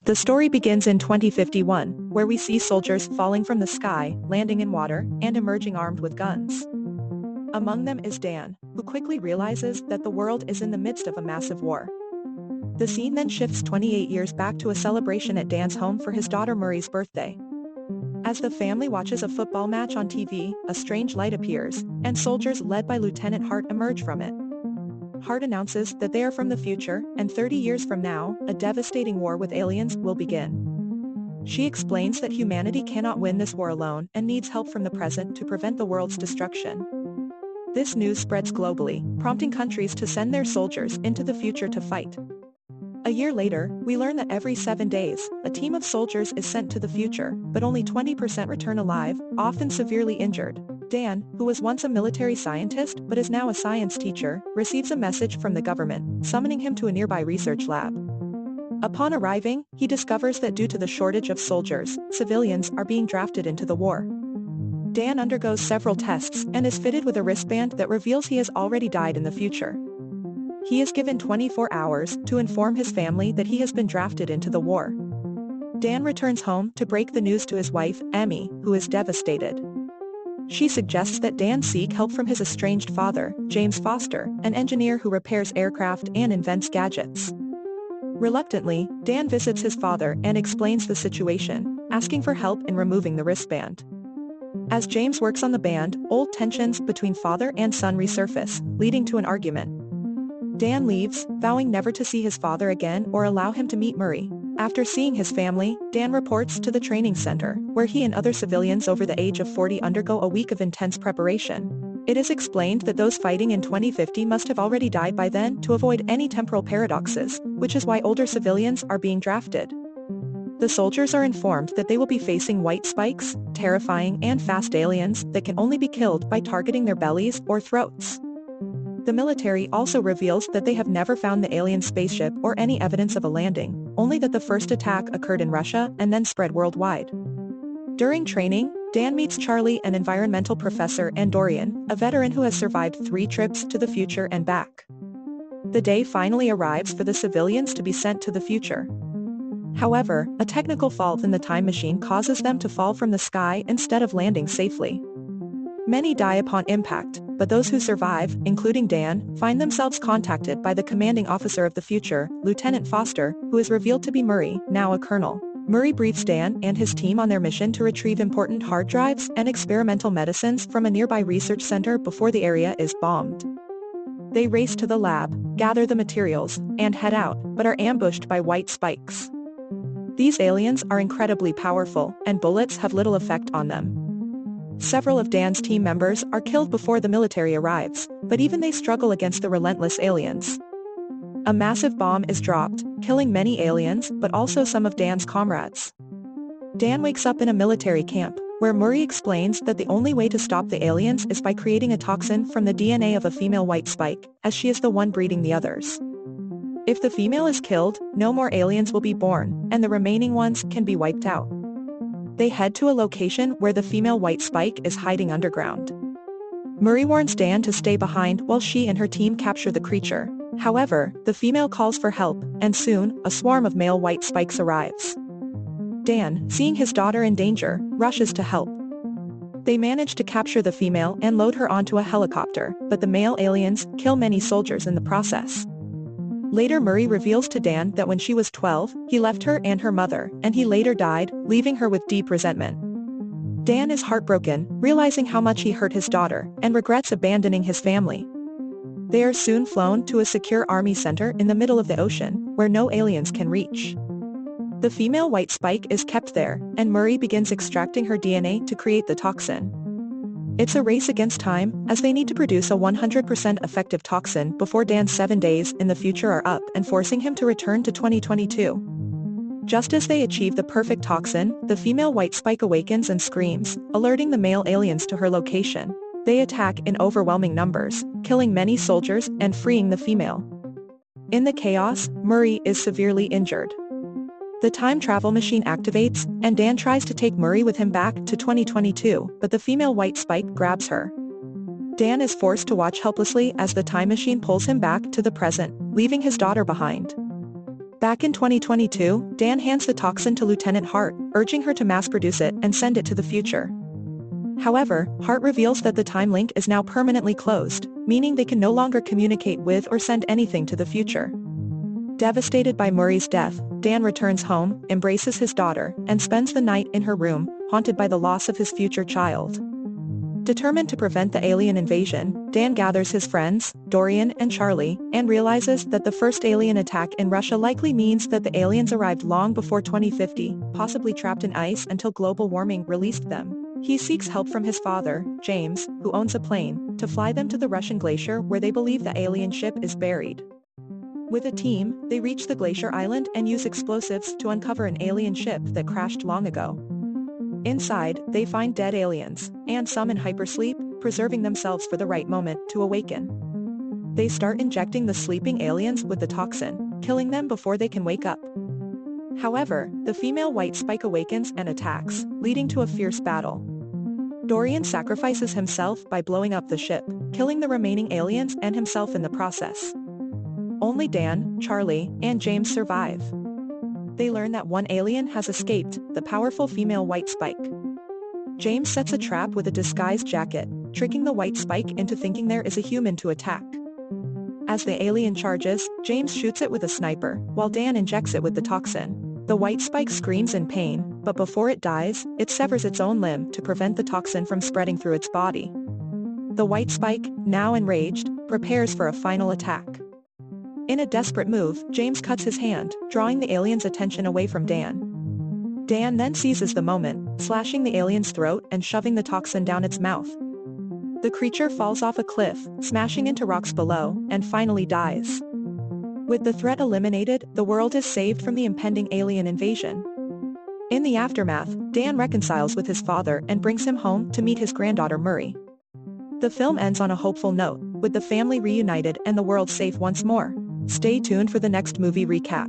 The story begins in 2051, where we see soldiers falling from the sky, landing in water, and emerging armed with guns. Among them is Dan, who quickly realizes that the world is in the midst of a massive war. The scene then shifts 28 years back to a celebration at Dan's home for his daughter Murray's birthday. As the family watches a football match on TV, a strange light appears, and soldiers led by Lieutenant Hart emerge from it. Hart announces that they are from the future, and 30 years from now, a devastating war with aliens will begin. She explains that humanity cannot win this war alone and needs help from the present to prevent the world's destruction. This news spreads globally, prompting countries to send their soldiers into the future to fight. A year later, we learn that every 7 days, a team of soldiers is sent to the future, but only 20% return alive, often severely injured. Dan, who was once a military scientist but is now a science teacher, receives a message from the government, summoning him to a nearby research lab. Upon arriving, he discovers that due to the shortage of soldiers, civilians are being drafted into the war. Dan undergoes several tests and is fitted with a wristband that reveals he has already died in the future. He is given 24 hours to inform his family that he has been drafted into the war. Dan returns home to break the news to his wife, Emmy, who is devastated. She suggests that Dan seek help from his estranged father, James Foster, an engineer who repairs aircraft and invents gadgets. Reluctantly, Dan visits his father and explains the situation, asking for help in removing the wristband. As James works on the band, old tensions between father and son resurface, leading to an argument. Dan leaves, vowing never to see his father again or allow him to meet Murray. After seeing his family, Dan reports to the training center, where he and other civilians over the age of 40 undergo a week of intense preparation. It is explained that those fighting in 2050 must have already died by then to avoid any temporal paradoxes, which is why older civilians are being drafted. The soldiers are informed that they will be facing Whitespikes, terrifying and fast aliens that can only be killed by targeting their bellies or throats. The military also reveals that they have never found the alien spaceship or any evidence of a landing, only that the first attack occurred in Russia and then spread worldwide. During training, Dan meets Charlie, an environmental professor, and Dorian, a veteran who has survived 3 trips to the future and back. The day finally arrives for the civilians to be sent to the future. However, a technical fault in the time machine causes them to fall from the sky instead of landing safely. Many die upon impact, but those who survive, including Dan, find themselves contacted by the commanding officer of the future, Lieutenant Foster, who is revealed to be Murray, now a colonel. Murray briefs Dan and his team on their mission to retrieve important hard drives and experimental medicines from a nearby research center before the area is bombed. They race to the lab, gather the materials, and head out, but are ambushed by Whitespikes. These aliens are incredibly powerful, and bullets have little effect on them. Several of Dan's team members are killed before the military arrives, but even they struggle against the relentless aliens. A massive bomb is dropped, killing many aliens, but also some of Dan's comrades. Dan wakes up in a military camp, where Murray explains that the only way to stop the aliens is by creating a toxin from the DNA of a female Whitespike, as she is the one breeding the others. If the female is killed, no more aliens will be born, and the remaining ones can be wiped out. They head to a location where the female Whitespike is hiding underground. Murray warns Dan to stay behind while she and her team capture the creature. However, the female calls for help, and soon, a swarm of male Whitespikes arrives. Dan, seeing his daughter in danger, rushes to help. They manage to capture the female and load her onto a helicopter, but the male aliens kill many soldiers in the process. Later, Murray reveals to Dan that when she was 12, he left her and her mother, and he later died, leaving her with deep resentment. Dan is heartbroken, realizing how much he hurt his daughter, and regrets abandoning his family. They are soon flown to a secure army center in the middle of the ocean, where no aliens can reach. The female Whitespike is kept there, and Murray begins extracting her DNA to create the toxin. It's a race against time, as they need to produce a 100% effective toxin before Dan's 7 days in the future are up and forcing him to return to 2022. Just as they achieve the perfect toxin, the female Whitespike awakens and screams, alerting the male aliens to her location. They attack in overwhelming numbers, killing many soldiers and freeing the female. In the chaos, Murray is severely injured. The time travel machine activates, and Dan tries to take Murray with him back to 2022, but the female Whitespike grabs her. Dan is forced to watch helplessly as the time machine pulls him back to the present, leaving his daughter behind. Back in 2022, Dan hands the toxin to Lieutenant Hart, urging her to mass-produce it and send it to the future. However, Hart reveals that the time link is now permanently closed, meaning they can no longer communicate with or send anything to the future. Devastated by Murray's death, Dan returns home, embraces his daughter, and spends the night in her room, haunted by the loss of his future child. Determined to prevent the alien invasion, Dan gathers his friends, Dorian and Charlie, and realizes that the first alien attack in Russia likely means that the aliens arrived long before 2050, possibly trapped in ice until global warming released them. He seeks help from his father, James, who owns a plane, to fly them to the Russian glacier where they believe the alien ship is buried. With a team, they reach the glacier island and use explosives to uncover an alien ship that crashed long ago. Inside, they find dead aliens, and some in hypersleep, preserving themselves for the right moment to awaken. They start injecting the sleeping aliens with the toxin, killing them before they can wake up. However, the female Whitespike awakens and attacks, leading to a fierce battle. Dorian sacrifices himself by blowing up the ship, killing the remaining aliens and himself in the process. Only Dan, Charlie, and James survive. They learn that one alien has escaped, the powerful female Whitespike. James sets a trap with a disguised jacket, tricking the Whitespike into thinking there is a human to attack. As the alien charges, James shoots it with a sniper, while Dan injects it with the toxin. The Whitespike screams in pain, but before it dies, it severs its own limb to prevent the toxin from spreading through its body. The Whitespike, now enraged, prepares for a final attack. In a desperate move, James cuts his hand, drawing the alien's attention away from Dan. Dan then seizes the moment, slashing the alien's throat and shoving the toxin down its mouth. The creature falls off a cliff, smashing into rocks below, and finally dies. With the threat eliminated, the world is saved from the impending alien invasion. In the aftermath, Dan reconciles with his father and brings him home to meet his granddaughter Murray. The film ends on a hopeful note, with the family reunited and the world safe once more. Stay tuned for the next movie recap.